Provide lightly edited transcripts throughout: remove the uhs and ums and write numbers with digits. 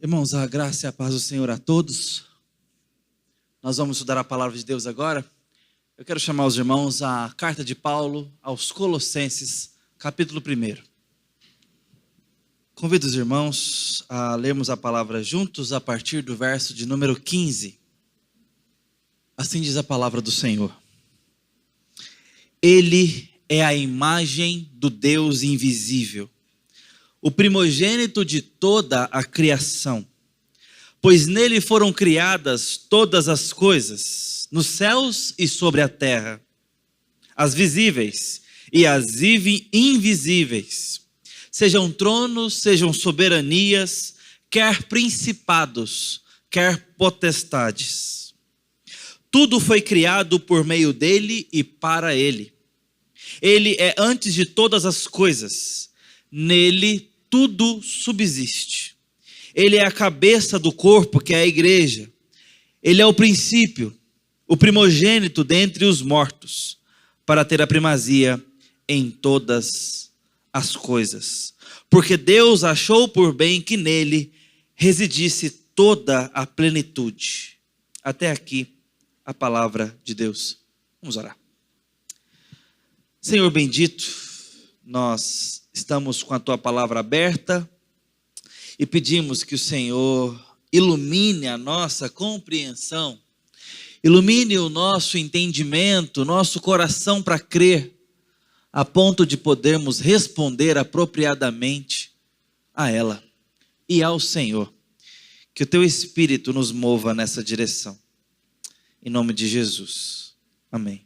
Irmãos, a graça e a paz do Senhor a todos. Nós vamos estudar a palavra de Deus agora. Eu quero chamar os irmãos à carta de Paulo aos Colossenses, capítulo 1. Convido os irmãos a lermos a palavra juntos a partir do verso de número 15. Assim diz a palavra do Senhor. Ele é a imagem do Deus invisível, o primogênito de toda a criação, pois nele foram criadas todas as coisas, nos céus e sobre a terra, as visíveis e as invisíveis, sejam tronos, sejam soberanias, quer principados, quer potestades. Tudo foi criado por meio dele e para ele. Ele é antes de todas as coisas, nele tudo subsiste. Ele é a cabeça do corpo, que é a igreja. Ele é o princípio, o primogênito dentre os mortos, para ter a primazia em todas as coisas. Porque Deus achou por bem que nele residisse toda a plenitude. Até aqui a palavra de Deus. Vamos orar. Senhor bendito, nós estamos com a tua palavra aberta e pedimos que o Senhor ilumine a nossa compreensão, ilumine o nosso entendimento, nosso coração para crer, a ponto de podermos responder apropriadamente a ela e ao Senhor. Que o teu Espírito nos mova nessa direção. Em nome de Jesus. Amém.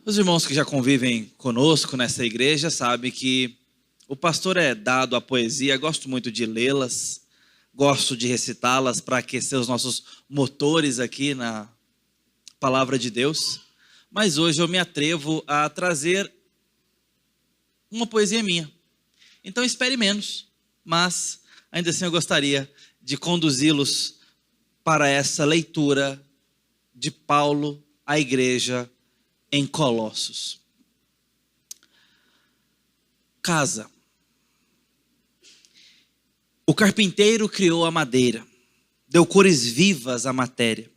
Os irmãos que já convivem conosco nessa igreja sabem que o pastor é dado à poesia, gosto muito de lê-las, gosto de recitá-las para aquecer os nossos motores aqui na palavra de Deus. Mas hoje eu me atrevo a trazer uma poesia minha. Então espere menos, mas ainda assim eu gostaria de conduzi-los para essa leitura de Paulo à igreja em Colossos. Casa. O carpinteiro criou a madeira, deu cores vivas à matéria,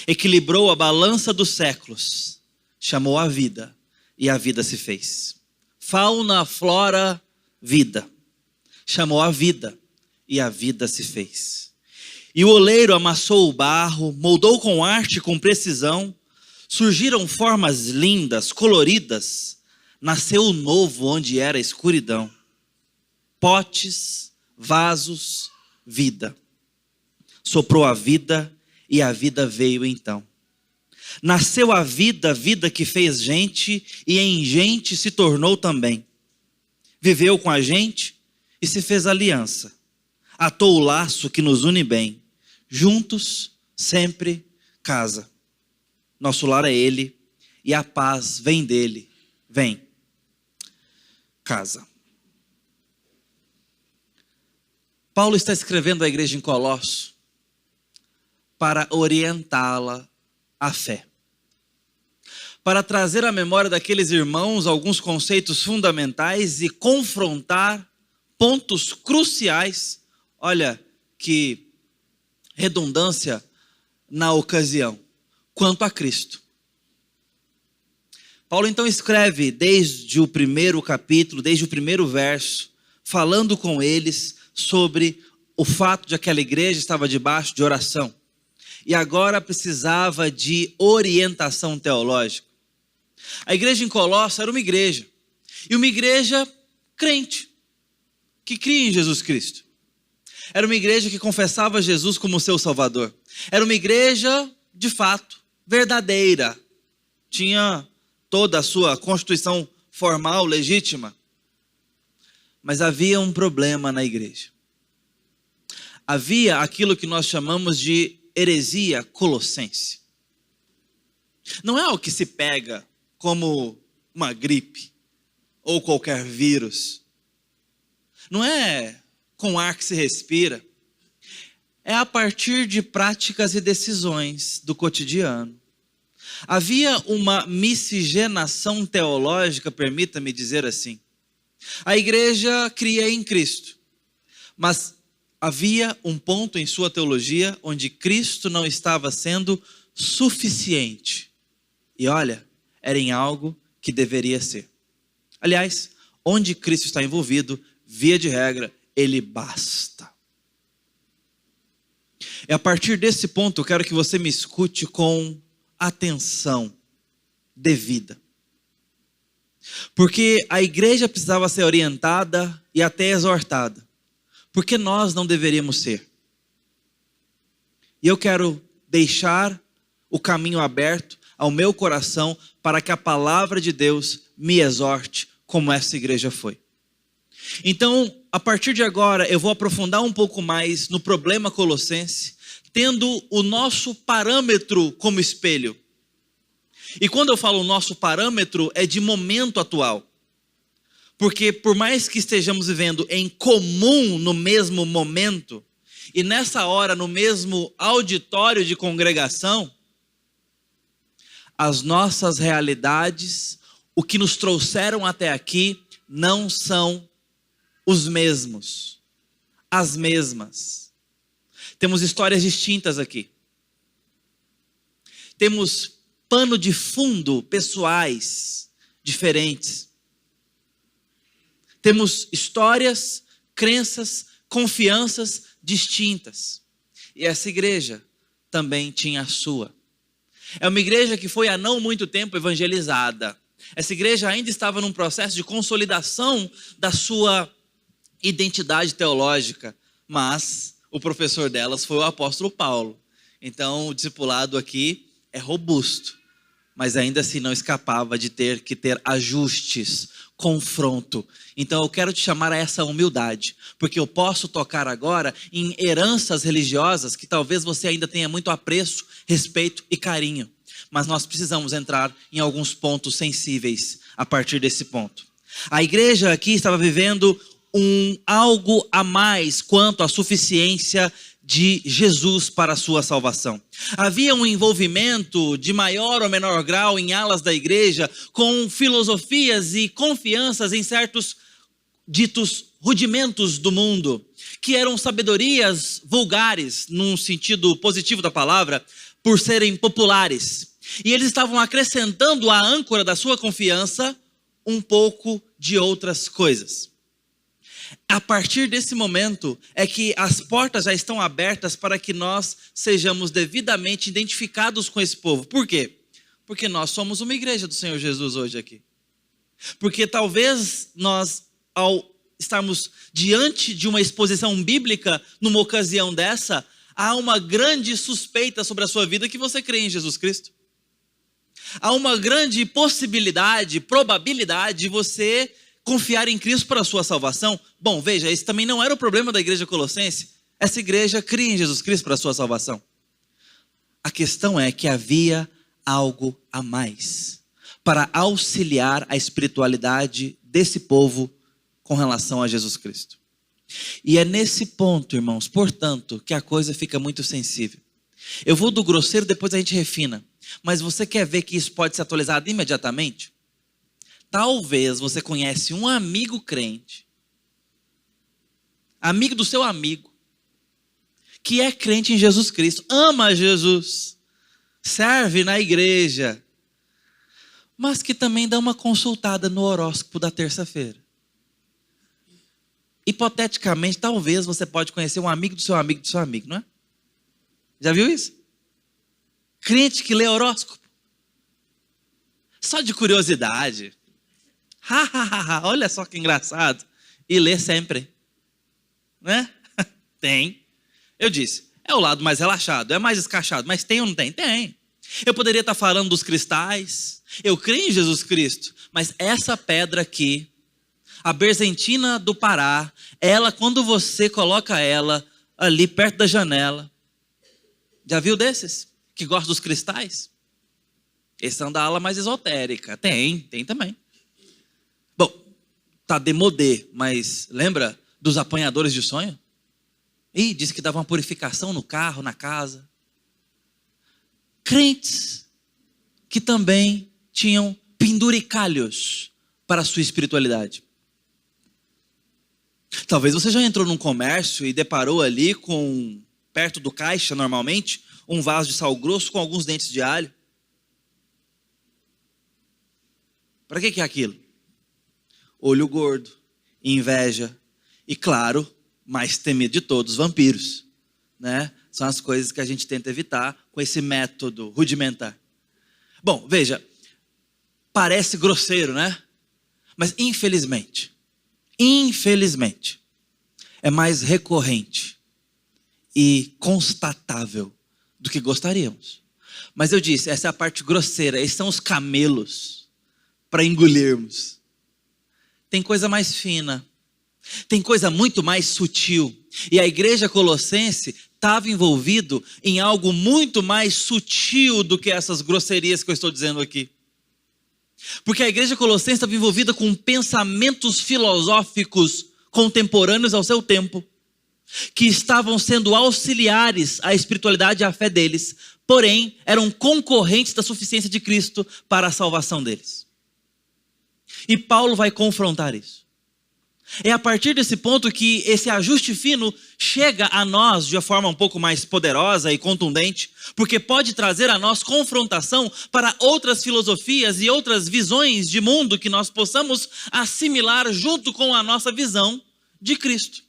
equilibrou a balança dos séculos, chamou a vida e a vida se fez. Fauna, flora, vida. Chamou a vida e a vida se fez. E o oleiro amassou o barro, moldou com arte e com precisão. Surgiram formas lindas, coloridas, nasceu o novo onde era a escuridão. Potes, vasos, vida. Soprou a vida e a vida veio então. Nasceu a vida, vida que fez gente e em gente se tornou também. Viveu com a gente e se fez aliança. Atou o laço que nos une bem. Juntos, sempre, casa. Nosso lar é ele, e a paz vem dele. Vem. Casa. Paulo está escrevendo à igreja em Colosso para orientá-la à fé. Para trazer à memória daqueles irmãos alguns conceitos fundamentais e confrontar pontos cruciais. Olha que redundância na ocasião. Quanto a Cristo. Paulo então escreve desde o primeiro capítulo, desde o primeiro verso, falando com eles sobre o fato de que aquela igreja estava debaixo de oração. E agora precisava de orientação teológica. A igreja em Colossos era uma igreja. E uma igreja crente, que cria em Jesus Cristo. Era uma igreja que confessava Jesus como seu Salvador. Era uma igreja, de fato, verdadeira, tinha toda a sua constituição formal, legítima, mas havia um problema na igreja. Havia aquilo que nós chamamos de heresia colossense. Não é algo que se pega como uma gripe ou qualquer vírus. Não é com ar que se respira. É a partir de práticas e decisões do cotidiano. Havia uma miscigenação teológica, permita-me dizer assim, A igreja cria em Cristo, mas havia um ponto em sua teologia onde Cristo não estava sendo suficiente. E olha, era em algo que deveria ser. Aliás, onde Cristo está envolvido, via de regra, ele basta. É a partir desse ponto eu quero que você me escute com atenção devida. Porque a igreja precisava ser orientada e até exortada. Porque nós não deveríamos ser. E eu quero deixar o caminho aberto ao meu coração para que a palavra de Deus me exorte como essa igreja foi. Então, a partir de agora, eu vou aprofundar um pouco mais no problema colossense, tendo o nosso parâmetro como espelho. E quando eu falo nosso parâmetro, é de momento atual. Porque por mais que estejamos vivendo em comum no mesmo momento, e nessa hora no mesmo auditório de congregação, as nossas realidades, o que nos trouxeram até aqui, não são os mesmos, as mesmas. Temos histórias distintas aqui. Temos pano de fundo pessoais diferentes. Temos histórias, crenças, confianças distintas. E essa igreja também tinha a sua. É uma igreja que foi há não muito tempo evangelizada. Essa igreja ainda estava num processo de consolidação da sua identidade teológica, mas o professor delas foi o apóstolo Paulo. Então o discipulado aqui é robusto, mas ainda assim não escapava de ter que ter ajustes, confronto. Então eu quero te chamar a essa humildade, porque eu posso tocar agora em heranças religiosas que talvez você ainda tenha muito apreço, respeito e carinho, mas nós precisamos entrar em alguns pontos sensíveis a partir desse ponto. A igreja aqui estava vivendo algo a mais quanto à suficiência de Jesus para a sua salvação. Havia um envolvimento de maior ou menor grau em alas da igreja com filosofias e confianças em certos ditos rudimentos do mundo, que eram sabedorias vulgares, num sentido positivo da palavra, por serem populares. E eles estavam acrescentando à âncora da sua confiança um pouco de outras coisas. A partir desse momento é que as portas já estão abertas para que nós sejamos devidamente identificados com esse povo. Por quê? Porque nós somos uma igreja do Senhor Jesus hoje aqui. Porque talvez nós, ao estarmos diante de uma exposição bíblica, numa ocasião dessa, há uma grande suspeita sobre a sua vida que você crê em Jesus Cristo. Há uma grande possibilidade, probabilidade de você confiar em Cristo para a sua salvação. Bom, veja, esse também não era o problema da igreja colossense. Essa igreja cria em Jesus Cristo para a sua salvação. A questão é que havia algo a mais para auxiliar a espiritualidade desse povo com relação a Jesus Cristo. E é nesse ponto, irmãos, portanto, que a coisa fica muito sensível. Eu vou do grosseiro, depois a gente refina. Mas você quer ver que isso pode ser atualizado imediatamente? Talvez você conhece um amigo crente, amigo do seu amigo, que é crente em Jesus Cristo, ama Jesus, serve na igreja, mas que também dá uma consultada no horóscopo da terça-feira. Hipoteticamente, talvez você pode conhecer um amigo do seu amigo, não é? Já viu isso? Crente que lê horóscopo. Só de curiosidade. Olha só que engraçado. E lê sempre. Né? Tem. Eu disse, é o lado mais relaxado, é mais escachado, mas tem ou não tem? Tem. Eu poderia estar falando dos cristais. Eu creio em Jesus Cristo, mas essa pedra aqui, a berzentina do Pará, ela, quando você coloca ela ali perto da janela, já viu desses? Que gostam dos cristais? Esses são da ala mais esotérica. Tem também. Bom, tá demodê, mas lembra dos apanhadores de sonho? Ih, disse que dava uma purificação no carro, na casa. Crentes que também tinham penduricalhos para a sua espiritualidade. Talvez você já entrou num comércio e deparou ali com, perto do caixa normalmente, um vaso de sal grosso com alguns dentes de alho. Para que é aquilo? Olho gordo, inveja e, claro, mais temido de todos, vampiros, né? São as coisas que a gente tenta evitar com esse método rudimentar. Bom, veja, parece grosseiro, né? Mas infelizmente, é mais recorrente e constatável do que gostaríamos. Mas eu disse, essa é a parte grosseira, esses são os camelos para engolirmos. Tem coisa mais fina, tem coisa muito mais sutil. E a igreja colossense estava envolvido em algo muito mais sutil do que essas grosserias que eu estou dizendo aqui. Porque a igreja colossense estava envolvida com pensamentos filosóficos contemporâneos ao seu tempo, que estavam sendo auxiliares à espiritualidade e à fé deles, porém eram concorrentes da suficiência de Cristo para a salvação deles. E Paulo vai confrontar isso. É a partir desse ponto que esse ajuste fino chega a nós de uma forma um pouco mais poderosa e contundente, porque pode trazer a nós confrontação para outras filosofias e outras visões de mundo que nós possamos assimilar junto com a nossa visão de Cristo.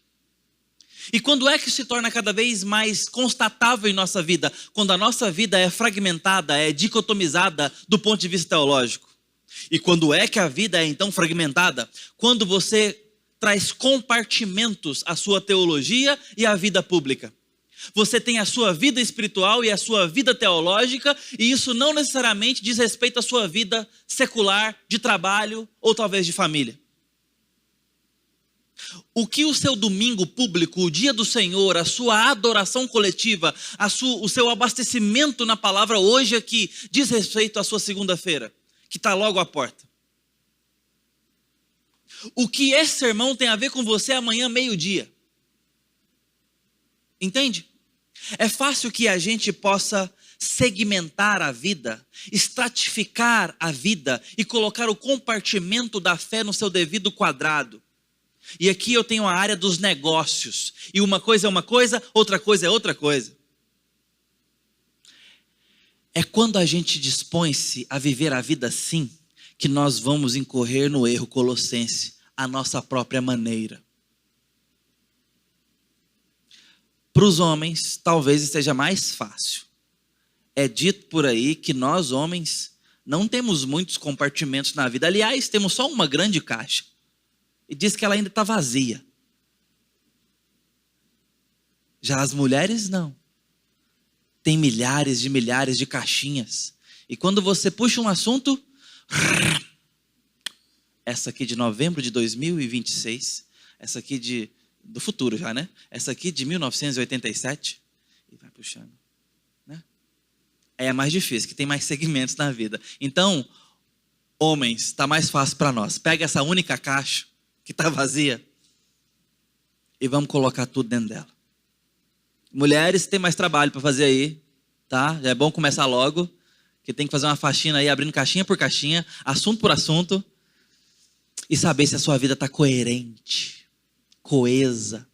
E quando é que se torna cada vez mais constatável em nossa vida? Quando a nossa vida é fragmentada, é dicotomizada do ponto de vista teológico. E quando é que a vida é então fragmentada? Quando você traz compartimentos à sua teologia e à vida pública. Você tem a sua vida espiritual e a sua vida teológica, e isso não necessariamente diz respeito à sua vida secular, de trabalho ou talvez de família. O que o seu domingo público, o dia do Senhor, a sua adoração coletiva, o seu abastecimento na palavra hoje aqui, diz respeito à sua segunda-feira, que está logo à porta. O que esse sermão tem a ver com você amanhã, meio-dia? Entende? É fácil que a gente possa segmentar a vida, estratificar a vida e colocar o compartimento da fé no seu devido quadrado. E aqui eu tenho a área dos negócios. E uma coisa é uma coisa, outra coisa é outra coisa. É quando a gente dispõe-se a viver a vida assim, que nós vamos incorrer no erro colossense, a nossa própria maneira. Para os homens, talvez esteja mais fácil. É dito por aí que nós, homens, não temos muitos compartimentos na vida. Aliás, temos só uma grande caixa. E diz que ela ainda está vazia. Já as mulheres, não. Tem milhares de caixinhas. E quando você puxa um assunto... Essa aqui de novembro de 2026. Essa aqui do futuro já, né? Essa aqui de 1987. E vai puxando. Né? É mais difícil, que tem mais segmentos na vida. Então, homens, está mais fácil para nós. Pega essa única caixa que está vazia e vamos colocar tudo dentro dela. Mulheres, tem mais trabalho para fazer aí, tá? Já é bom começar logo, que tem que fazer uma faxina aí, abrindo caixinha por caixinha, assunto por assunto, e saber se a sua vida está coerente, coesa.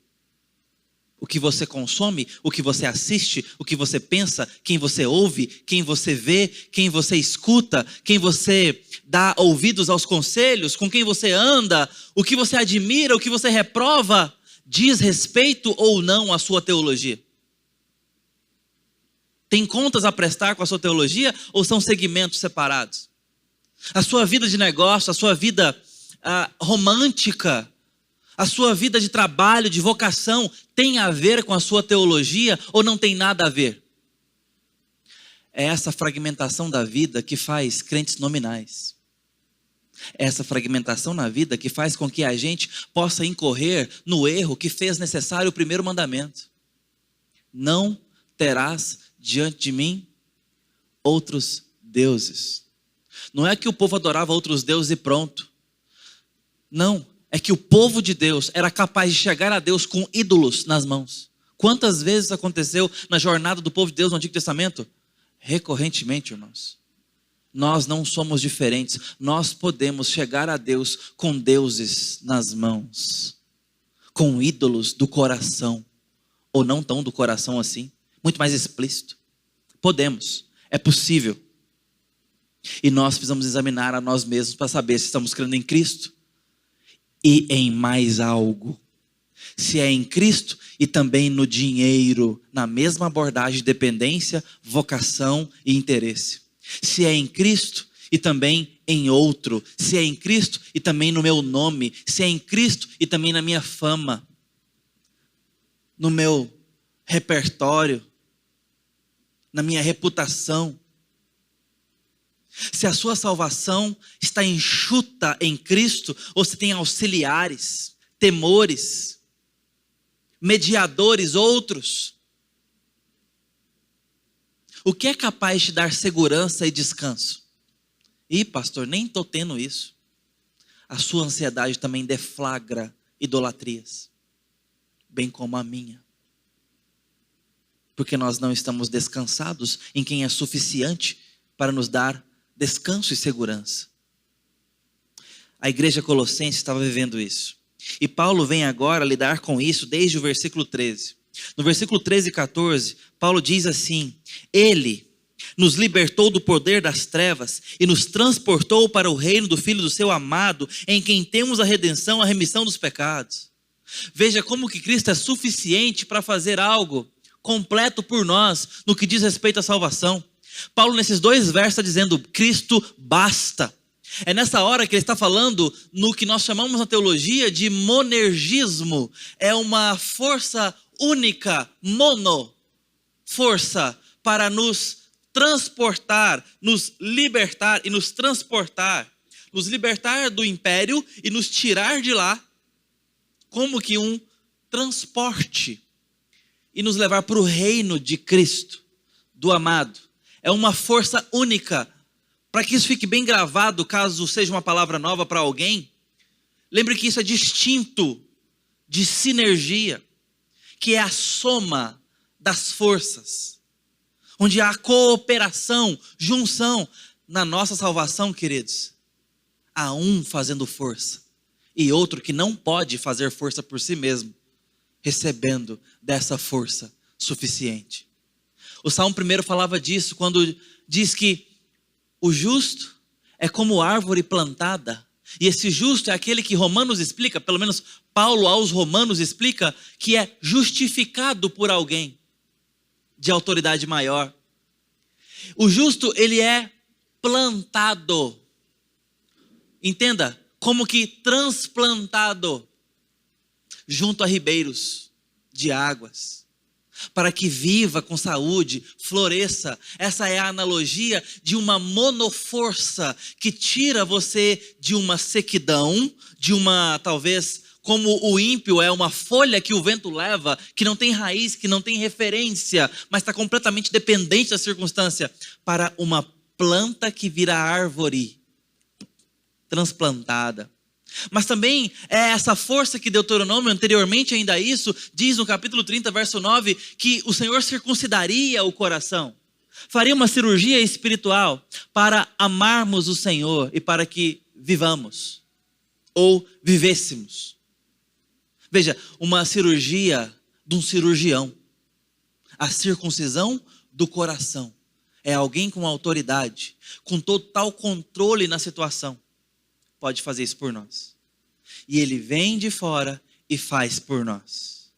O que você consome, o que você assiste, o que você pensa, quem você ouve, quem você vê, quem você escuta, quem você dá ouvidos aos conselhos, com quem você anda, o que você admira, o que você reprova, diz respeito ou não à sua teologia? Tem contas a prestar com a sua teologia ou são segmentos separados? A sua vida de negócio, a sua vida romântica, a sua vida de trabalho, de vocação, tem a ver com a sua teologia ou não tem nada a ver? É essa fragmentação da vida que faz crentes nominais. É essa fragmentação na vida que faz com que a gente possa incorrer no erro que fez necessário o primeiro mandamento. Não terás diante de mim outros deuses. Não é que o povo adorava outros deuses e pronto. Não, é que o povo de Deus era capaz de chegar a Deus com ídolos nas mãos. Quantas vezes isso aconteceu na jornada do povo de Deus no Antigo Testamento? Recorrentemente, irmãos. Nós não somos diferentes. Nós podemos chegar a Deus com deuses nas mãos. com ídolos do coração, ou não tão do coração assim, muito mais explícito. Podemos, é possível. E nós precisamos examinar a nós mesmos para saber se estamos crendo em Cristo e em mais algo. Se é em Cristo e também no dinheiro, na mesma abordagem de dependência, vocação e interesse. Se é em Cristo e também em outro. Se é em Cristo e também no meu nome. Se é em Cristo e também na minha fama. No meu repertório. Na minha reputação. Se a sua salvação está enxuta em Cristo, ou se tem auxiliares, temores, mediadores, outros. O que é capaz de dar segurança e descanso? Ih, pastor, nem estou tendo isso. A sua ansiedade também deflagra idolatrias, bem como a minha. Porque nós não estamos descansados em quem é suficiente para nos dar descanso e segurança. A igreja colossense estava vivendo isso. E Paulo vem agora lidar com isso desde o versículo 13. No versículo 13 e 14, Paulo diz assim: Ele nos libertou do poder das trevas e nos transportou para o reino do Filho do seu amado, em quem temos a redenção, a remissão dos pecados. Veja como que Cristo é suficiente para fazer algo completo por nós no que diz respeito à salvação. Paulo nesses 2 versos está dizendo: Cristo basta. É nessa hora que ele está falando no que nós chamamos na teologia de monergismo. É uma força única, força para nos transportar, nos libertar e nos transportar. Nos libertar do império e nos tirar de lá, como que um transporte. E nos levar para o reino de Cristo, do amado. É uma força única. Para que isso fique bem gravado, caso seja uma palavra nova para alguém, lembre que isso é distinto de sinergia, que é a soma das forças, onde há cooperação, junção. Na nossa salvação, queridos, há um fazendo força e outro que não pode fazer força por si mesmo, recebendo dessa força suficiente. O Salmo 1 falava disso quando diz que o justo é como árvore plantada. E esse justo é aquele que Romanos explica, pelo menos Paulo aos Romanos explica, que é justificado por alguém de autoridade maior. O justo, ele é plantado. Entenda, como que transplantado junto a ribeiros de águas, para que viva com saúde, floresça. Essa é a analogia de uma monoforça que tira você de uma sequidão, de uma, talvez, como o ímpio é uma folha que o vento leva, que não tem raiz, que não tem referência, mas está completamente dependente da circunstância, para uma planta que vira árvore, transplantada. Mas também é essa força que Deuteronômio, anteriormente ainda isso, diz no capítulo 30, verso 9, que o Senhor circuncidaria o coração. Faria uma cirurgia espiritual para amarmos o Senhor e para que vivamos, ou vivêssemos. Veja, uma cirurgia de um cirurgião. A circuncisão do coração. É alguém com autoridade, com total controle na situação. Pode fazer isso por nós. E ele vem de fora e faz por nós.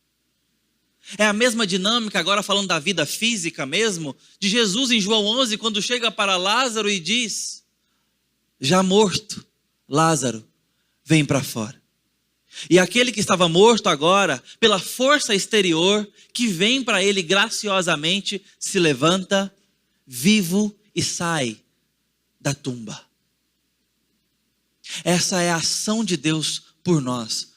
É a mesma dinâmica, agora falando da vida física mesmo, de Jesus em João 11, quando chega para Lázaro e diz: já morto, Lázaro, vem para fora. E aquele que estava morto agora, pela força exterior, que vem para ele graciosamente, se levanta, vivo e sai da tumba. Essa é a ação de Deus por nós,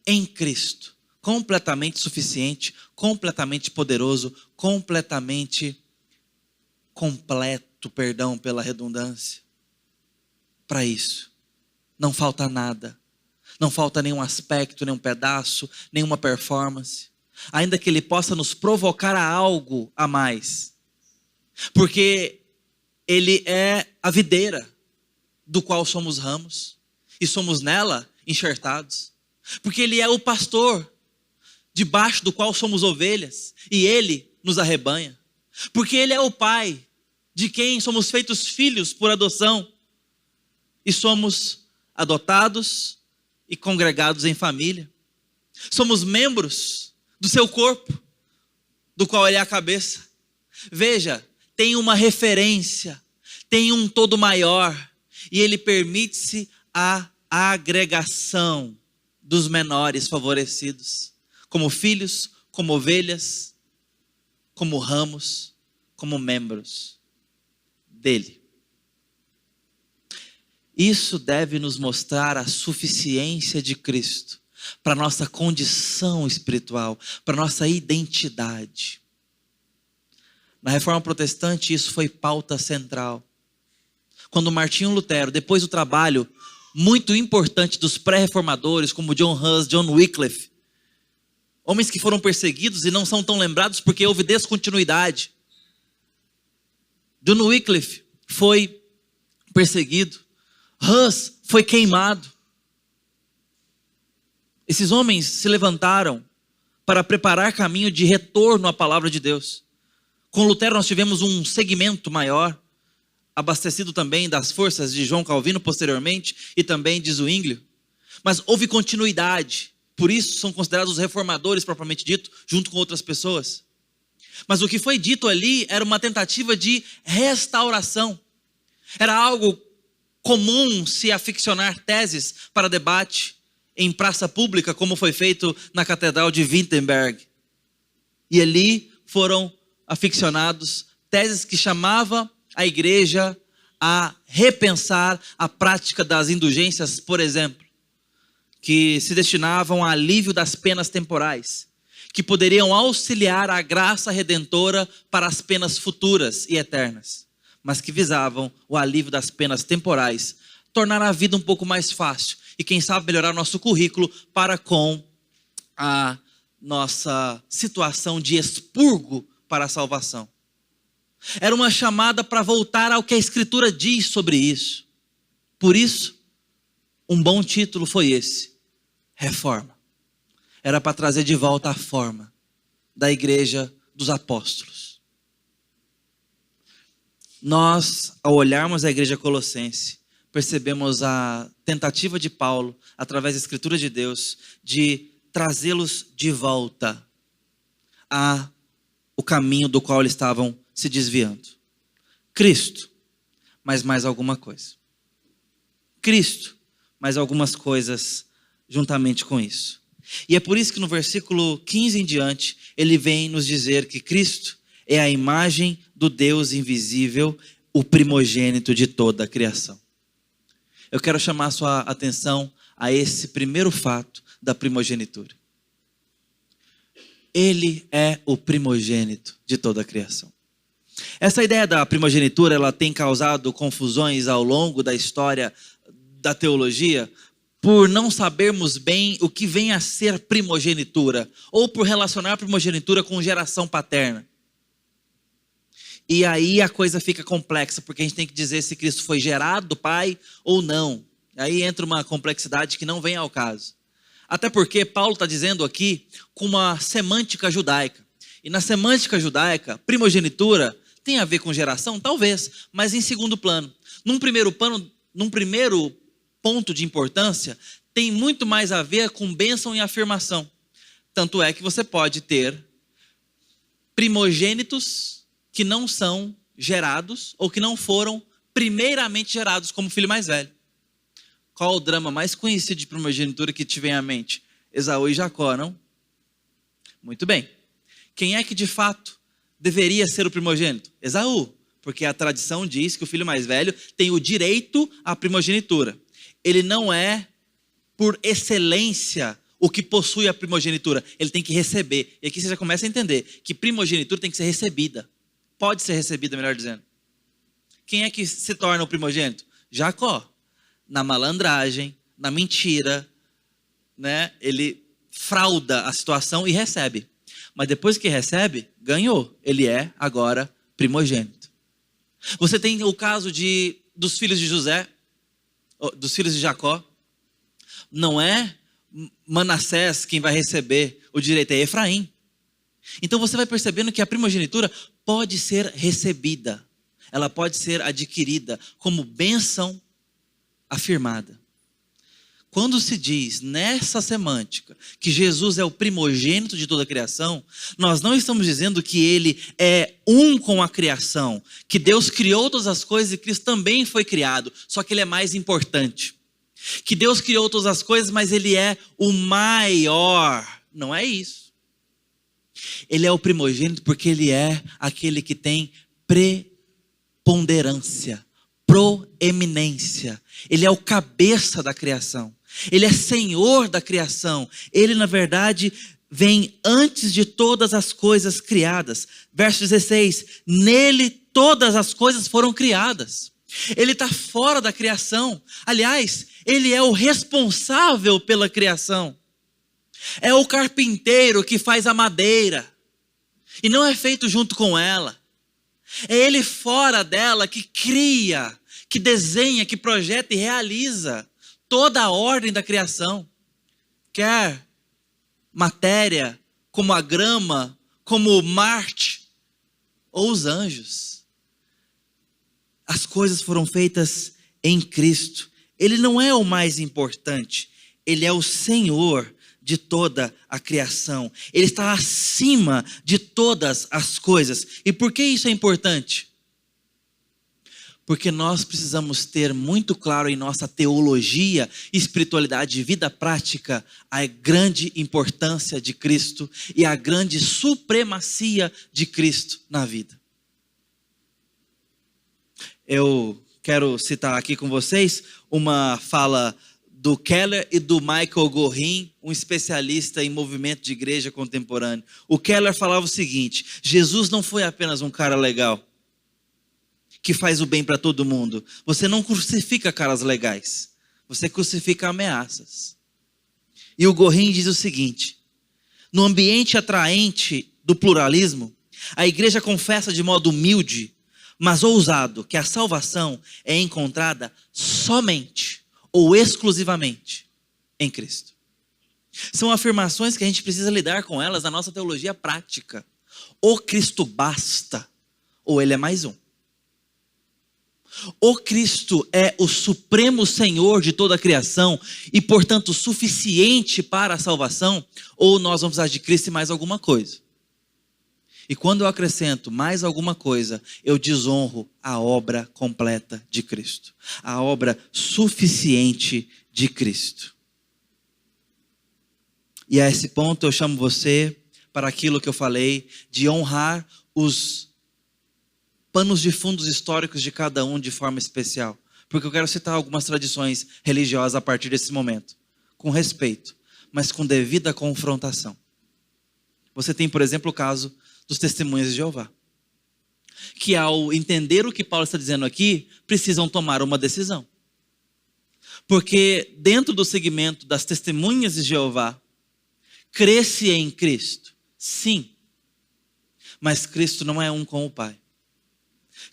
em Cristo, completamente suficiente, completamente poderoso, completamente completo, perdão pela redundância. Para isso, não falta nada, não falta nenhum aspecto, nenhum pedaço, nenhuma performance, ainda que Ele possa nos provocar a algo a mais, porque Ele é a videira, do qual somos ramos, e somos nela enxertados, porque Ele é o pastor, debaixo do qual somos ovelhas, e Ele nos arrebanha. Porque Ele é o Pai, de quem somos feitos filhos por adoção, e somos adotados e congregados em família. Somos membros do seu corpo, do qual Ele é a cabeça. Veja, tem uma referência, tem um todo maior, e Ele permite-se a agregação dos menores favorecidos, como filhos, como ovelhas, como ramos, como membros dele. Isso deve nos mostrar a suficiência de Cristo para nossa condição espiritual, para nossa identidade. Na Reforma Protestante, isso foi pauta central. Quando Martinho Lutero, depois do trabalho muito importante dos pré-reformadores, como John Hus, John Wycliffe, homens que foram perseguidos e não são tão lembrados porque houve descontinuidade. John Wycliffe foi perseguido, Hus foi queimado. Esses homens se levantaram para preparar caminho de retorno à palavra de Deus. Com Lutero nós tivemos um segmento maior, abastecido também das forças de João Calvino posteriormente e também de Zwinglio. Mas houve continuidade, por isso são considerados os reformadores propriamente dito, junto com outras pessoas. Mas o que foi dito ali era uma tentativa de restauração. Era algo comum se aficionar teses para debate em praça pública, como foi feito na Catedral de Wittenberg. E ali foram aficionados teses que chamavam a igreja a repensar a prática das indulgências, por exemplo, que se destinavam ao alívio das penas temporais, que poderiam auxiliar a graça redentora para as penas futuras e eternas, mas que visavam o alívio das penas temporais, tornar a vida um pouco mais fácil e quem sabe melhorar nosso currículo para com a nossa situação de expurgo para a salvação. Era uma chamada para voltar ao que a Escritura diz sobre isso. Por isso, um bom título foi esse: Reforma. Era para trazer de volta a forma da igreja dos apóstolos. Nós, ao olharmos a igreja colossense, percebemos a tentativa de Paulo, através da Escritura de Deus, de trazê-los de volta ao caminho do qual eles estavam se desviando. Cristo, mas mais alguma coisa. Cristo, mais algumas coisas juntamente com isso. E é por isso que no versículo 15 em diante, ele vem nos dizer que Cristo é a imagem do Deus invisível, o primogênito de toda a criação. Eu quero chamar a sua atenção a esse primeiro fato da primogenitura. Ele é o primogênito de toda a criação. Essa ideia da primogenitura, ela tem causado confusões ao longo da história da teologia, por não sabermos bem o que vem a ser primogenitura, ou por relacionar a primogenitura com geração paterna. E aí a coisa fica complexa, porque a gente tem que dizer se Cristo foi gerado do Pai ou não. Aí entra uma complexidade que não vem ao caso. Até porque Paulo está dizendo aqui com uma semântica judaica. E na semântica judaica, primogenitura tem a ver com geração? Talvez, mas em segundo plano. Num primeiro ponto de importância, tem muito mais a ver com bênção e afirmação. Tanto é que você pode ter primogênitos que não são gerados ou que não foram primeiramente gerados como filho mais velho. Qual o drama mais conhecido de primogenitura que te vem à mente? Esaú e Jacó, não? Muito bem. Quem é que de fato deveria ser o primogênito? Esaú, porque a tradição diz que o filho mais velho tem o direito à primogenitura. Ele não é, por excelência, o que possui a primogenitura. Ele tem que receber. E aqui você já começa a entender que primogenitura tem que ser recebida. Pode ser recebida, melhor dizendo. Quem é que se torna o primogênito? Jacó. Na malandragem, na mentira, né? Ele frauda a situação e recebe. Mas depois que recebe, ganhou. Ele é agora primogênito. Você tem o caso dos filhos de José, dos filhos de Jacó. Não é Manassés, quem vai receber o direito é Efraim. Então você vai percebendo que a primogenitura pode ser recebida, ela pode ser adquirida como bênção afirmada. Quando se diz nessa semântica que Jesus é o primogênito de toda a criação, nós não estamos dizendo que ele é um com a criação, que Deus criou todas as coisas e Cristo também foi criado, só que ele é mais importante. Que Deus criou todas as coisas, mas ele é o maior. Não é isso. Ele é o primogênito porque ele é aquele que tem preponderância, proeminência. Ele é o cabeça da criação. Ele é Senhor da criação. Ele, na verdade, vem antes de todas as coisas criadas. Verso 16. Nele todas as coisas foram criadas. Ele está fora da criação. Aliás, ele é o responsável pela criação. É o carpinteiro que faz a madeira. E não é feito junto com ela. É ele fora dela que cria, que desenha, que projeta e realiza toda a ordem da criação. Quer matéria, como a grama, como Marte, ou os anjos. As coisas foram feitas em Cristo. Ele não é o mais importante. Ele é o Senhor de toda a criação. Ele está acima de todas as coisas. E por que isso é importante? Porque nós precisamos ter muito claro em nossa teologia, espiritualidade e vida prática a grande importância de Cristo e a grande supremacia de Cristo na vida. Eu quero citar aqui com vocês uma fala do Keller e do Michael Gorin, um especialista em movimento de igreja contemporâneo. O Keller falava o seguinte: Jesus não foi apenas um cara legal, que faz o bem para todo mundo. Você não crucifica caras legais, você crucifica ameaças. E o Gorin diz o seguinte: no ambiente atraente do pluralismo, a igreja confessa de modo humilde, mas ousado, que a salvação é encontrada somente ou exclusivamente em Cristo. São afirmações que a gente precisa lidar com elas na nossa teologia prática. Ou Cristo basta, ou ele é mais um. Ou Cristo é o supremo Senhor de toda a criação e, portanto, suficiente para a salvação, ou nós vamos precisar de Cristo e mais alguma coisa. E quando eu acrescento mais alguma coisa, eu desonro a obra completa de Cristo, a obra suficiente de Cristo. E a esse ponto eu chamo você para aquilo que eu falei, de honrar os panos de fundos históricos de cada um de forma especial. Porque eu quero citar algumas tradições religiosas a partir desse momento, com respeito, mas com devida confrontação. Você tem, por exemplo, o caso dos testemunhas de Jeová, que ao entender o que Paulo está dizendo aqui, precisam tomar uma decisão. Porque dentro do segmento das testemunhas de Jeová, cresce em Cristo, sim, mas Cristo não é um com o Pai.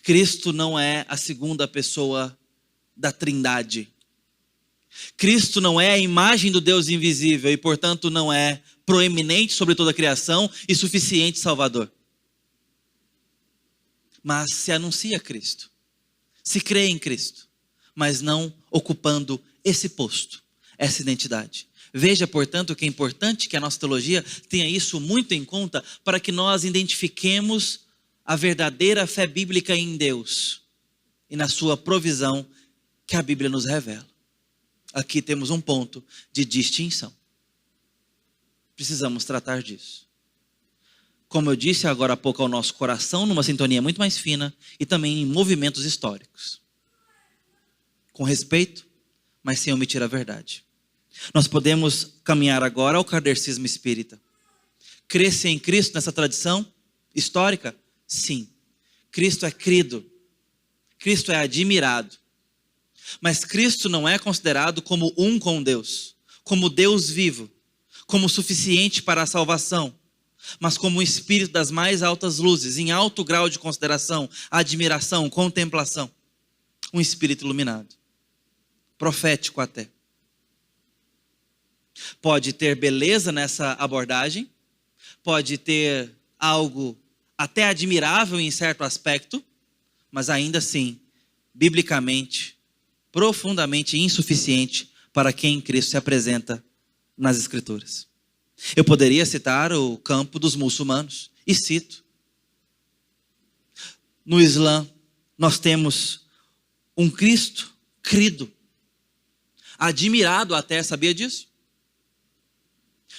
Cristo não é a segunda pessoa da Trindade. Cristo não é a imagem do Deus invisível e, portanto, não é proeminente sobre toda a criação e suficiente Salvador. Mas se anuncia Cristo, se crê em Cristo, mas não ocupando esse posto, essa identidade. Veja, portanto, que é importante que a nossa teologia tenha isso muito em conta para que nós identifiquemos a verdadeira fé bíblica em Deus e na sua provisão que a Bíblia nos revela. Aqui temos um ponto de distinção. Precisamos tratar disso. Como eu disse agora há pouco ao nosso coração, numa sintonia muito mais fina e também em movimentos históricos. Com respeito, mas sem omitir a verdade. Nós podemos caminhar agora ao kardecismo espírita. Crescer em Cristo nessa tradição histórica? Sim. Cristo é crido. Cristo é admirado. Mas Cristo não é considerado como um com Deus, como Deus vivo, como suficiente para a salvação, mas como um espírito das mais altas luzes, em alto grau de consideração, admiração, contemplação. Um espírito iluminado, profético até. Pode ter beleza nessa abordagem, pode ter algo até admirável em certo aspecto, mas ainda assim, biblicamente, profundamente insuficiente para quem Cristo se apresenta nas Escrituras. Eu poderia citar o campo dos muçulmanos, e cito. No Islã, nós temos um Cristo crido, admirado até, sabia disso?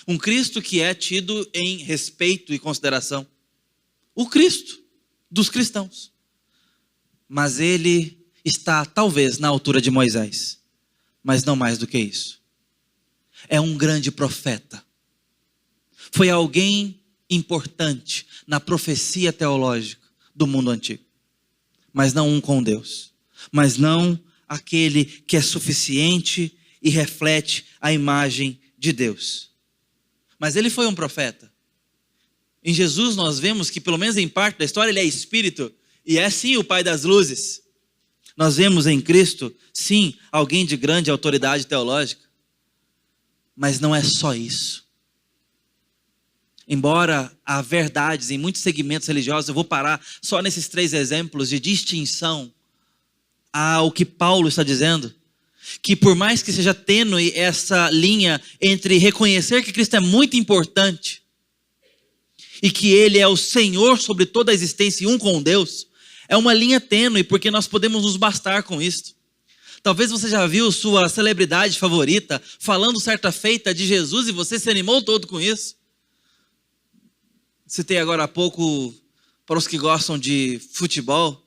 Um Cristo que é tido em respeito e consideração. O Cristo dos cristãos. Mas ele está talvez na altura de Moisés, mas não mais do que isso. É um grande profeta. Foi alguém importante na profecia teológica do mundo antigo. Mas não um com Deus. Mas não aquele que é suficiente e reflete a imagem de Deus. Mas ele foi um profeta. Em Jesus nós vemos que, pelo menos em parte da história, ele é espírito. E é sim o Pai das luzes. Nós vemos em Cristo, sim, alguém de grande autoridade teológica. Mas não é só isso. Embora há verdades em muitos segmentos religiosos, eu vou parar só nesses 3 exemplos de distinção ao que Paulo está dizendo. Que por mais que seja tênue essa linha entre reconhecer que Cristo é muito importante e que Ele é o Senhor sobre toda a existência e um com Deus, é uma linha tênue, porque nós podemos nos bastar com isso. Talvez você já viu sua celebridade favorita falando certa feita de Jesus e você se animou todo com isso. Citei agora há pouco, para os que gostam de futebol,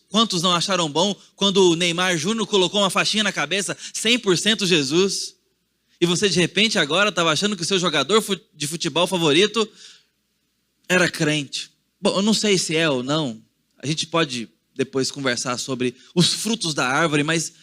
quantos não acharam bom quando o Neymar Júnior colocou uma faixinha na cabeça, 100% Jesus, e você de repente agora estava achando que o seu jogador de futebol favorito era crente. Bom, eu não sei se é ou não, a gente pode depois conversar sobre os frutos da árvore, mas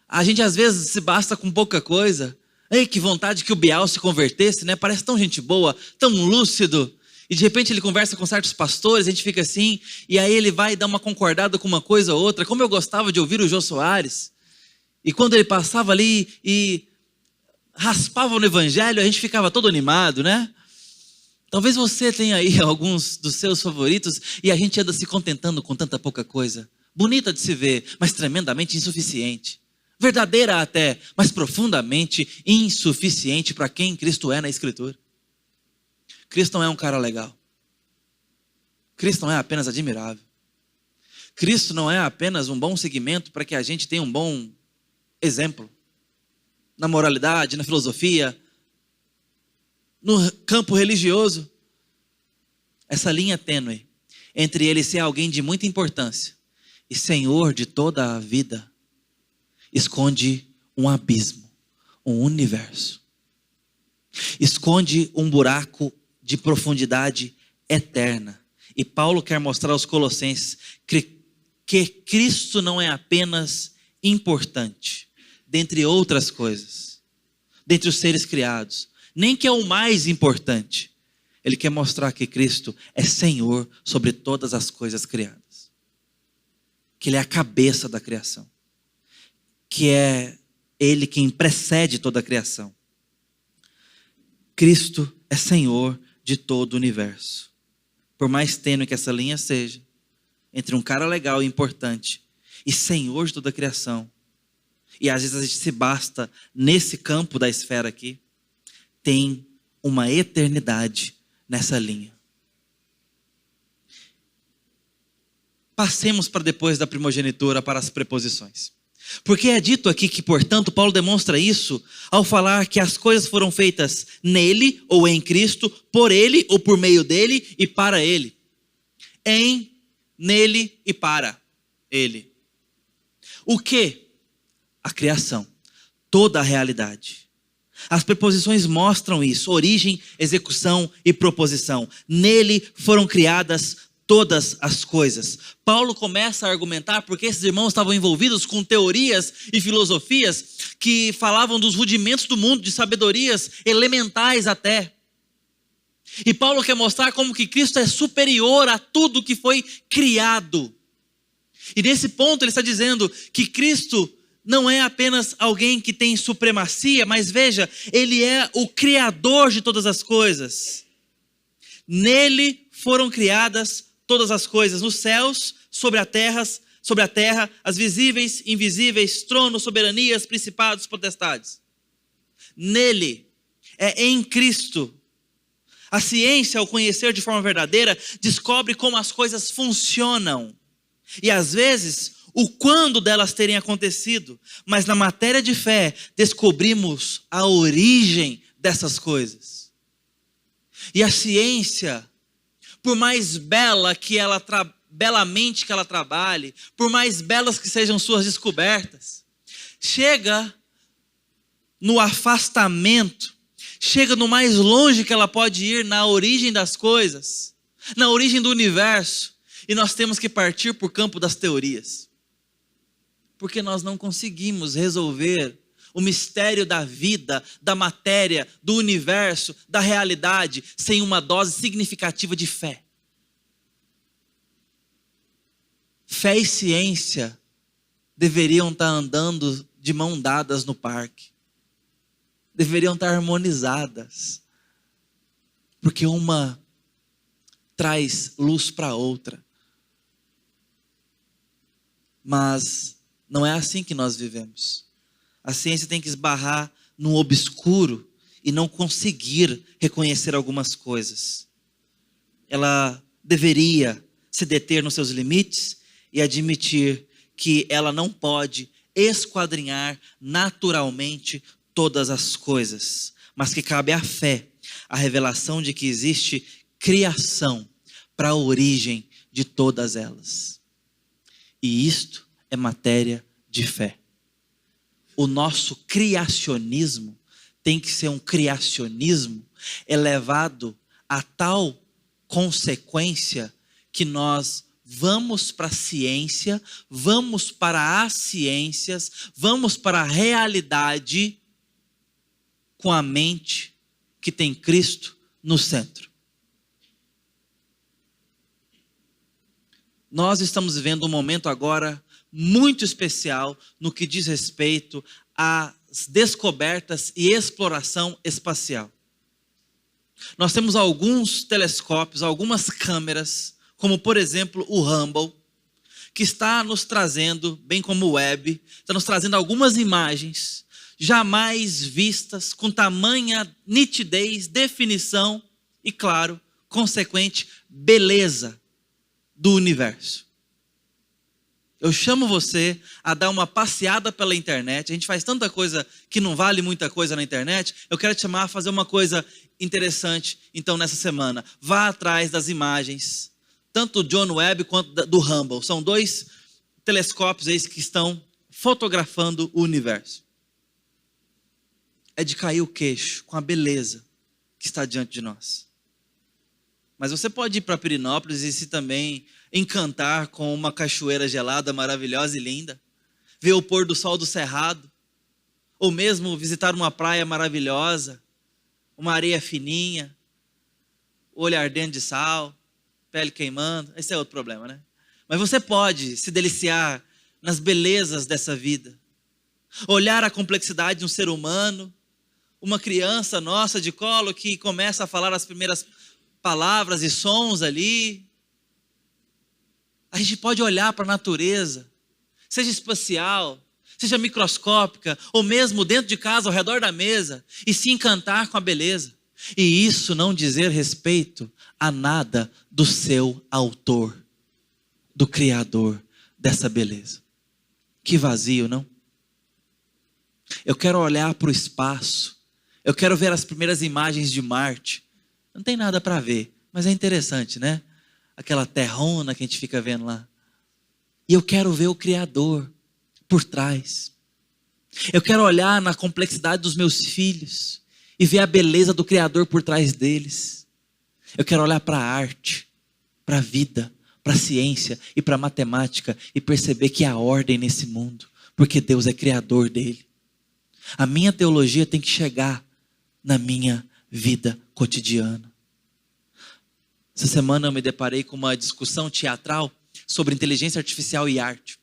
a gente às vezes se basta com pouca coisa. Ei, que vontade que o Bial se convertesse, né? Parece tão gente boa, tão lúcido. E de repente ele conversa com certos pastores, a gente fica assim, e aí ele vai dar uma concordada com uma coisa ou outra. Como eu gostava de ouvir o Jô Soares. E quando ele passava ali e raspava no evangelho, a gente ficava todo animado, né? Talvez você tenha aí alguns dos seus favoritos e a gente anda se contentando com tanta pouca coisa. Bonita de se ver, mas tremendamente insuficiente. Verdadeira até, mas profundamente insuficiente para quem Cristo é na Escritura. Cristo não é um cara legal. Cristo não é apenas admirável. Cristo não é apenas um bom segmento para que a gente tenha um bom exemplo. Na moralidade, na filosofia, no campo religioso. Essa linha tênue entre ele ser alguém de muita importância e Senhor de toda a vida esconde um abismo, um universo. Esconde um buraco de profundidade eterna. E Paulo quer mostrar aos Colossenses que Cristo não é apenas importante, dentre outras coisas, dentre os seres criados, nem que é o mais importante. Ele quer mostrar que Cristo é Senhor sobre todas as coisas criadas. Que Ele é a cabeça da criação. Que é Ele quem precede toda a criação. Cristo é Senhor de todo o universo. Por mais tênue que essa linha seja, entre um cara legal e importante e Senhor de toda a criação, e às vezes a gente se basta nesse campo da esfera aqui, tem uma eternidade nessa linha. Passemos para depois da primogenitura para as preposições. Porque é dito aqui que, portanto, Paulo demonstra isso ao falar que as coisas foram feitas nele ou em Cristo, por ele ou por meio dele e para ele. Em, nele e para ele. O que? A criação. Toda a realidade. As preposições mostram isso: origem, execução e proposição. Nele foram criadas todas as coisas. Paulo começa a argumentar porque esses irmãos estavam envolvidos com teorias e filosofias que falavam dos rudimentos do mundo, de sabedorias elementais até. E Paulo quer mostrar como que Cristo é superior a tudo que foi criado. E nesse ponto ele está dizendo que Cristo não é apenas alguém que tem supremacia, mas veja, ele é o criador de todas as coisas. Nele foram criadas todas as coisas, nos céus, sobre a terra, as visíveis, invisíveis, tronos, soberanias, principados, potestades. Nele, é em Cristo. A ciência, ao conhecer de forma verdadeira, descobre como as coisas funcionam. E às vezes, o quando delas terem acontecido. Mas na matéria de fé, descobrimos a origem dessas coisas. E a ciência, por mais bela belamente que ela trabalhe, por mais belas que sejam suas descobertas, chega no afastamento, chega no mais longe que ela pode ir na origem das coisas, na origem do universo, e nós temos que partir para o campo das teorias, porque nós não conseguimos resolver o mistério da vida, da matéria, do universo, da realidade, sem uma dose significativa de fé. Fé e ciência deveriam estar andando de mão dadas no parque. Deveriam estar harmonizadas. Porque uma traz luz para a outra. Mas não é assim que nós vivemos. A ciência tem que esbarrar no obscuro e não conseguir reconhecer algumas coisas. Ela deveria se deter nos seus limites e admitir que ela não pode esquadrinhar naturalmente todas as coisas, mas que cabe à fé a revelação de que existe criação para a origem de todas elas. E isto é matéria de fé. O nosso criacionismo tem que ser um criacionismo elevado a tal consequência que nós vamos para a ciência, vamos para as ciências, vamos para a realidade com a mente que tem Cristo no centro. Nós estamos vivendo um momento agora muito especial no que diz respeito às descobertas e exploração espacial. Nós temos alguns telescópios, algumas câmeras, como por exemplo o Hubble, que está nos trazendo, bem como o Webb, está nos trazendo algumas imagens jamais vistas, com tamanha nitidez, definição e, claro, consequente beleza do universo. Eu chamo você a dar uma passeada pela internet. A gente faz tanta coisa que não vale muita coisa na internet. Eu quero te chamar a fazer uma coisa interessante, então, nessa semana. Vá atrás das imagens, tanto do John Webb quanto do Hubble. São dois telescópios aí que estão fotografando o universo. É de cair o queixo com a beleza que está diante de nós. Mas você pode ir para Pirinópolis e se também encantar com uma cachoeira gelada, maravilhosa e linda, ver o pôr do sol do Cerrado, ou mesmo visitar uma praia maravilhosa, uma areia fininha, olho ardendo de sal, pele queimando. Esse é outro problema, né? Mas você pode se deliciar nas belezas dessa vida, olhar a complexidade de um ser humano, uma criança nossa de colo que começa a falar as primeiras palavras e sons ali. A gente pode olhar para a natureza, seja espacial, seja microscópica, ou mesmo dentro de casa, ao redor da mesa, e se encantar com a beleza. E isso não dizer respeito a nada do seu autor, do Criador dessa beleza. Que vazio, não? Eu quero olhar para o espaço, eu quero ver as primeiras imagens de Marte. Não tem nada para ver, mas é interessante, né? Aquela terrona que a gente fica vendo lá. E eu quero ver o Criador por trás. Eu quero olhar na complexidade dos meus filhos e ver a beleza do Criador por trás deles. Eu quero olhar para a arte, para a vida, para a ciência e para a matemática e perceber que há ordem nesse mundo, porque Deus é Criador dele. A minha teologia tem que chegar na minha vida cotidiana. Essa semana eu me deparei com uma discussão teatral sobre inteligência artificial e arte.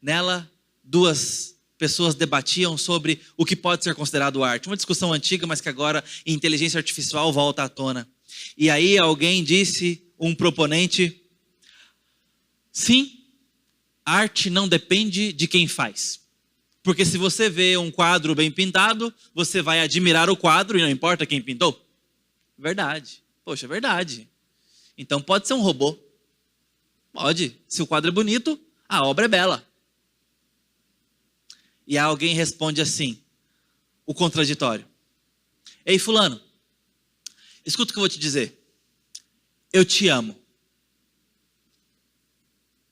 Nela, duas pessoas debatiam sobre o que pode ser considerado arte. Uma discussão antiga, mas que agora em inteligência artificial volta à tona. E aí alguém disse, um proponente, sim, arte não depende de quem faz. Porque se você vê um quadro bem pintado, você vai admirar o quadro e não importa quem pintou. Verdade. Poxa, é verdade. Então pode ser um robô. Pode. Se o quadro é bonito, a obra é bela. E alguém responde assim, o contraditório. Ei, fulano, escuta o que eu vou te dizer. Eu te amo.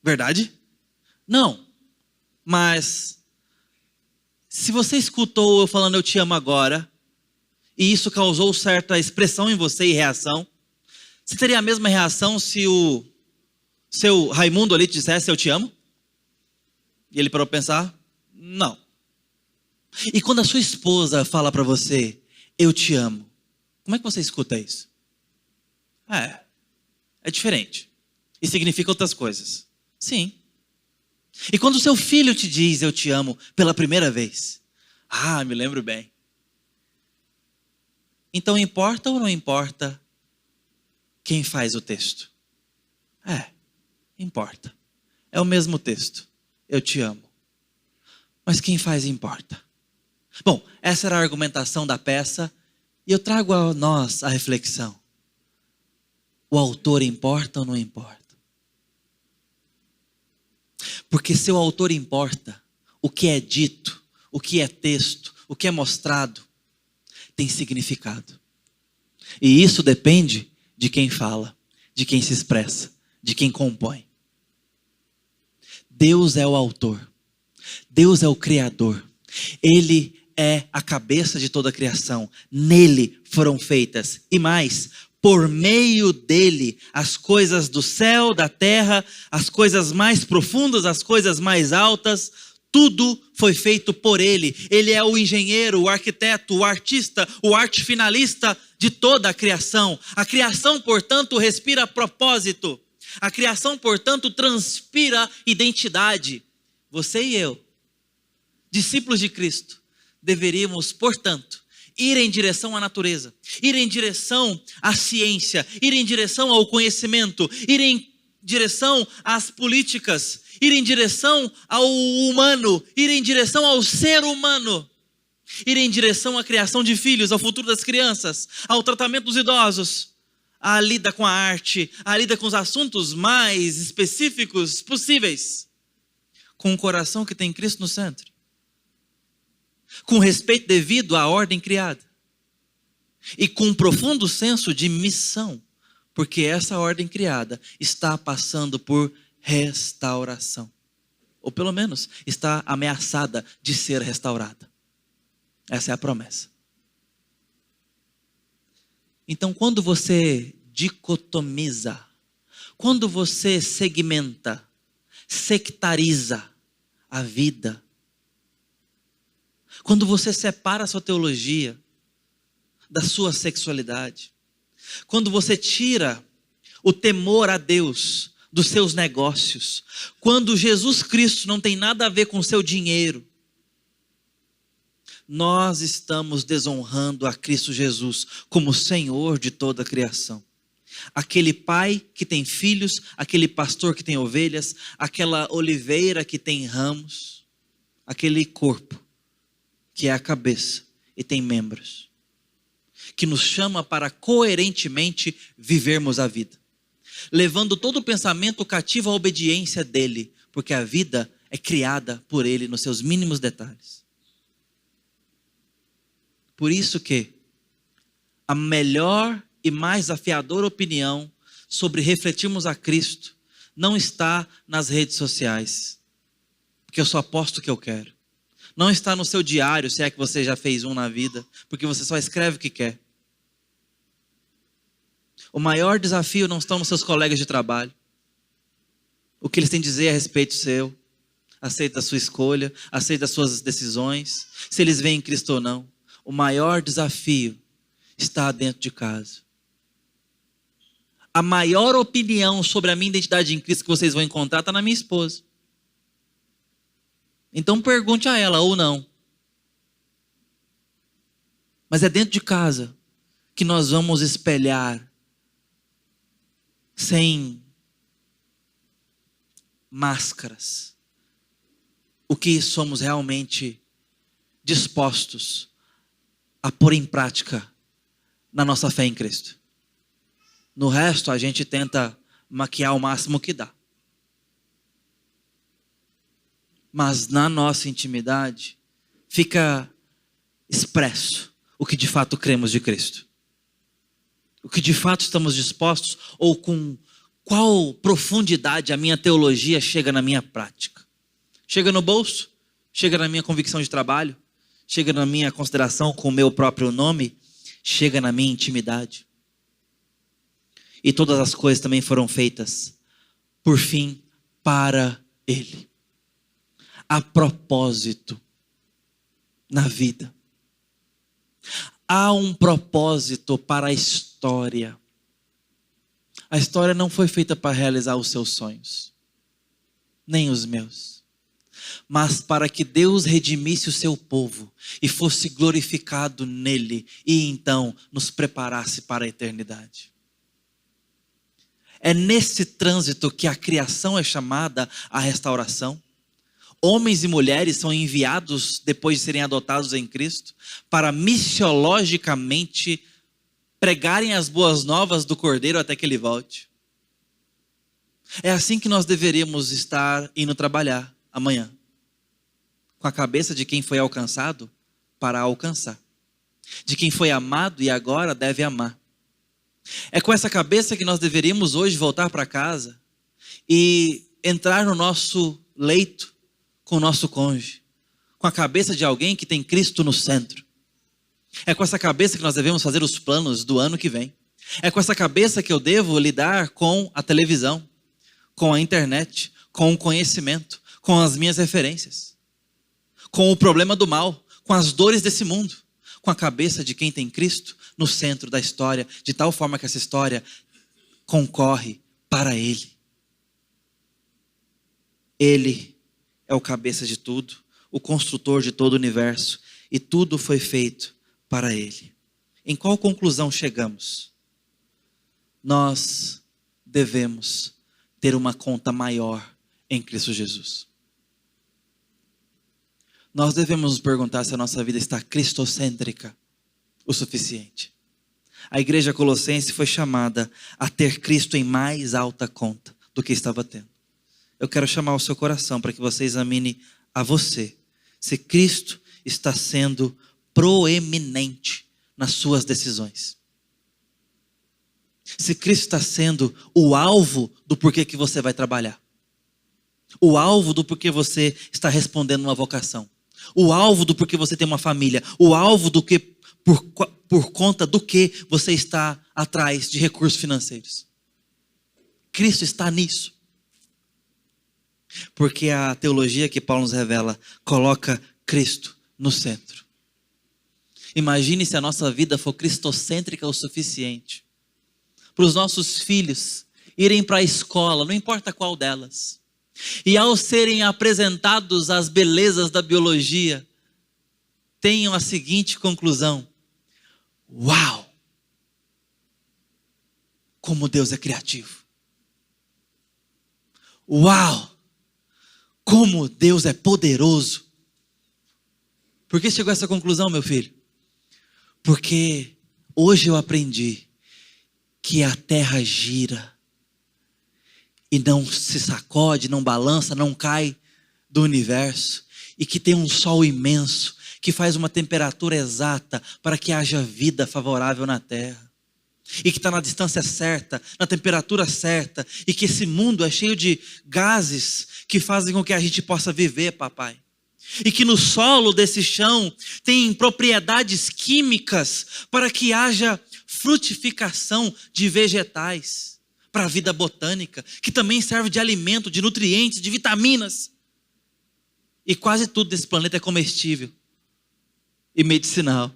Verdade? Não. Mas se você escutou eu falando eu te amo agora, e isso causou certa expressão em você e reação, você teria a mesma reação se o seu Raimundo ali te dissesse eu te amo? E ele parou para pensar, não. E quando a sua esposa fala para você, eu te amo, como é que você escuta isso? É diferente. E significa outras coisas. Sim. E quando o seu filho te diz, eu te amo, pela primeira vez, me lembro bem. Então importa ou não importa quem faz o texto? Importa. É o mesmo texto. Eu te amo. Mas quem faz importa. Bom, essa era a argumentação da peça e eu trago a nós a reflexão. O autor importa ou não importa? Porque se o autor importa, o que é dito, o que é texto, o que é mostrado, tem significado. E isso depende de quem fala, de quem se expressa, de quem compõe. Deus é o autor. Deus é o criador. Ele é a cabeça de toda a criação. Nele foram feitas, e mais, por meio dele, as coisas do céu, da terra, as coisas mais profundas, as coisas mais altas, tudo foi feito por ele. Ele é o engenheiro, o arquiteto, o artista, o arte finalista de toda a criação. A criação, portanto, respira propósito. A criação, portanto, transpira identidade. Você e eu, discípulos de Cristo, deveríamos, portanto, ir em direção à natureza, ir em direção à ciência, ir em direção ao conhecimento, ir em direção às políticas, ir em direção ao humano, ir em direção ao ser humano, ir em direção à criação de filhos, ao futuro das crianças, ao tratamento dos idosos, à lida com a arte, à lida com os assuntos mais específicos possíveis, com um coração que tem Cristo no centro, com respeito devido à ordem criada e com um profundo senso de missão, porque essa ordem criada está passando por restauração, ou pelo menos está ameaçada de ser restaurada. Essa é a promessa. Então, quando você dicotomiza, quando você segmenta, sectariza a vida, quando você separa a sua teologia da sua sexualidade, quando você tira o temor a Deus dos seus negócios, quando Jesus Cristo não tem nada a ver com o seu dinheiro, nós estamos desonrando a Cristo Jesus como Senhor de toda a criação. Aquele pai que tem filhos, aquele pastor que tem ovelhas, aquela oliveira que tem ramos, aquele corpo que é a cabeça e tem membros, que nos chama para coerentemente vivermos a vida, levando todo o pensamento cativo à obediência dele, porque a vida é criada por ele nos seus mínimos detalhes. Por isso que a melhor e mais afiadora opinião sobre refletirmos a Cristo não está nas redes sociais, porque eu só posto o que eu quero. Não está no seu diário, se é que você já fez um na vida, porque você só escreve o que quer. O maior desafio não estão nos seus colegas de trabalho. O que eles têm a dizer a respeito seu, aceito da sua escolha, aceito das suas decisões, se eles veem Cristo ou não. O maior desafio está dentro de casa. A maior opinião sobre a minha identidade em Cristo que vocês vão encontrar está na minha esposa. Então pergunte a ela ou não. Mas é dentro de casa que nós vamos espelhar, sem máscaras, o que somos realmente dispostos a pôr em prática na nossa fé em Cristo. No resto, a gente tenta maquiar o máximo que dá. Mas na nossa intimidade, fica expresso o que de fato cremos de Cristo. O que de fato estamos dispostos, ou com qual profundidade a minha teologia chega na minha prática. Chega no bolso, chega na minha convicção de trabalho, chega na minha consideração com o meu próprio nome, chega na minha intimidade. E todas as coisas também foram feitas, por fim, para Ele. A propósito na vida. Há um propósito para a história. A história não foi feita para realizar os seus sonhos, nem os meus, mas para que Deus redimisse o seu povo e fosse glorificado nele, e então nos preparasse para a eternidade. É nesse trânsito que a criação é chamada à restauração. Homens e mulheres são enviados, depois de serem adotados em Cristo, para missiologicamente pregarem as boas novas do Cordeiro até que Ele volte. É assim que nós deveríamos estar indo trabalhar amanhã. Com a cabeça de quem foi alcançado para alcançar. De quem foi amado e agora deve amar. É com essa cabeça que nós deveríamos hoje voltar para casa e entrar no nosso leito com o nosso cônjuge, com a cabeça de alguém que tem Cristo no centro. É com essa cabeça que nós devemos fazer os planos do ano que vem. É com essa cabeça que eu devo lidar com a televisão, com a internet, com o conhecimento, com as minhas referências, com o problema do mal, com as dores desse mundo, com a cabeça de quem tem Cristo no centro da história, de tal forma que essa história concorre para Ele. Ele é o cabeça de tudo, o construtor de todo o universo, e tudo foi feito para Ele. Em qual conclusão chegamos? Nós devemos ter uma conta maior em Cristo Jesus. Nós devemos nos perguntar se a nossa vida está cristocêntrica o suficiente. A igreja colossense foi chamada a ter Cristo em mais alta conta do que estava tendo. Eu quero chamar o seu coração para que você examine a você, se Cristo está sendo proeminente nas suas decisões. Se Cristo está sendo o alvo do porquê que você vai trabalhar. O alvo do porquê você está respondendo uma vocação. O alvo do porquê você tem uma família. O alvo do que, por conta do que você está atrás de recursos financeiros. Cristo está nisso. Porque a teologia que Paulo nos revela coloca Cristo no centro. Imagine se a nossa vida for cristocêntrica o suficiente para os nossos filhos irem para a escola, não importa qual delas, e ao serem apresentados às belezas da biologia, tenham a seguinte conclusão: uau! Como Deus é criativo! Uau! Como Deus é poderoso! Por que chegou a essa conclusão, meu filho? Porque hoje eu aprendi que a terra gira e não se sacode, não balança, não cai do universo, e que tem um sol imenso que faz uma temperatura exata para que haja vida favorável na terra, e que está na distância certa, na temperatura certa, e que esse mundo é cheio de gases que fazem com que a gente possa viver, papai. E que no solo desse chão tem propriedades químicas para que haja frutificação de vegetais para a vida botânica, que também serve de alimento, de nutrientes, de vitaminas. E quase tudo desse planeta é comestível e medicinal.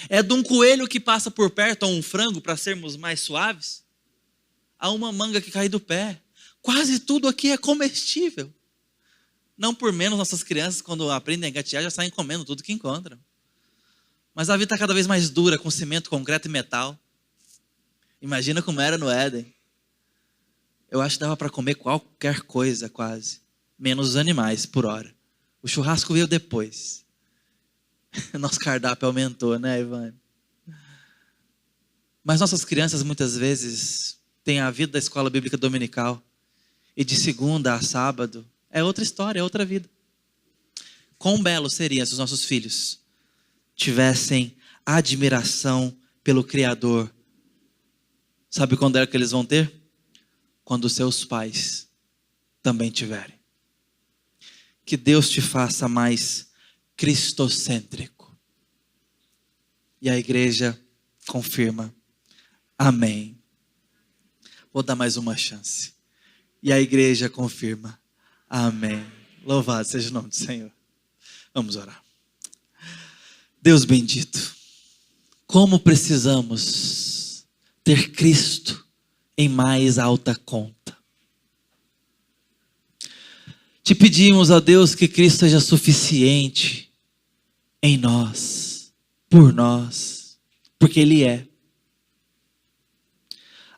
É de um coelho que passa por perto a um frango para sermos mais suaves, a uma manga que cai do pé. Quase tudo aqui é comestível. Não por menos nossas crianças, quando aprendem a gatear, já saem comendo tudo que encontram. Mas a vida está cada vez mais dura, com cimento, concreto e metal. Imagina como era no Éden. Eu acho que dava para comer qualquer coisa quase, menos os animais por hora. O churrasco veio depois. Nosso cardápio aumentou, né, Ivan? Mas nossas crianças muitas vezes têm a vida da escola bíblica dominical. E de segunda a sábado é outra história, é outra vida. Quão belo seria se os nossos filhos tivessem admiração pelo Criador. Sabe quando é que eles vão ter? Quando seus pais também tiverem. Que Deus te faça mais cristocêntrico. E a igreja confirma. Amém. Vou dar mais uma chance. E a igreja confirma. Amém. Louvado seja o nome do Senhor. Vamos orar. Deus bendito. Como precisamos ter Cristo em mais alta conta. Te pedimos, ó Deus, que Cristo seja suficiente em nós, por nós, porque Ele é.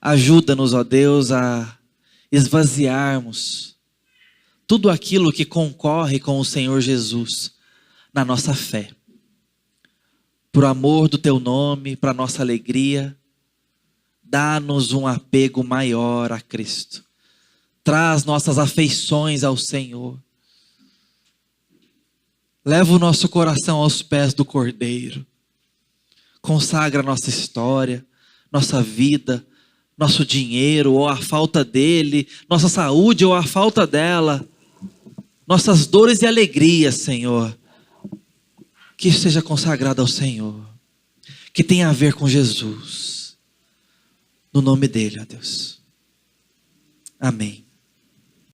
Ajuda-nos, ó Deus, a esvaziarmos tudo aquilo que concorre com o Senhor Jesus na nossa fé. Por amor do Teu nome, para nossa alegria, dá-nos um apego maior a Cristo. Traz nossas afeições ao Senhor. Leva o nosso coração aos pés do Cordeiro. Consagra nossa história, nossa vida, nosso dinheiro ou a falta dele, nossa saúde ou a falta dela, nossas dores e alegrias, Senhor. Que isso seja consagrado ao Senhor. Que tenha a ver com Jesus. No nome dele, ó Deus. Amém.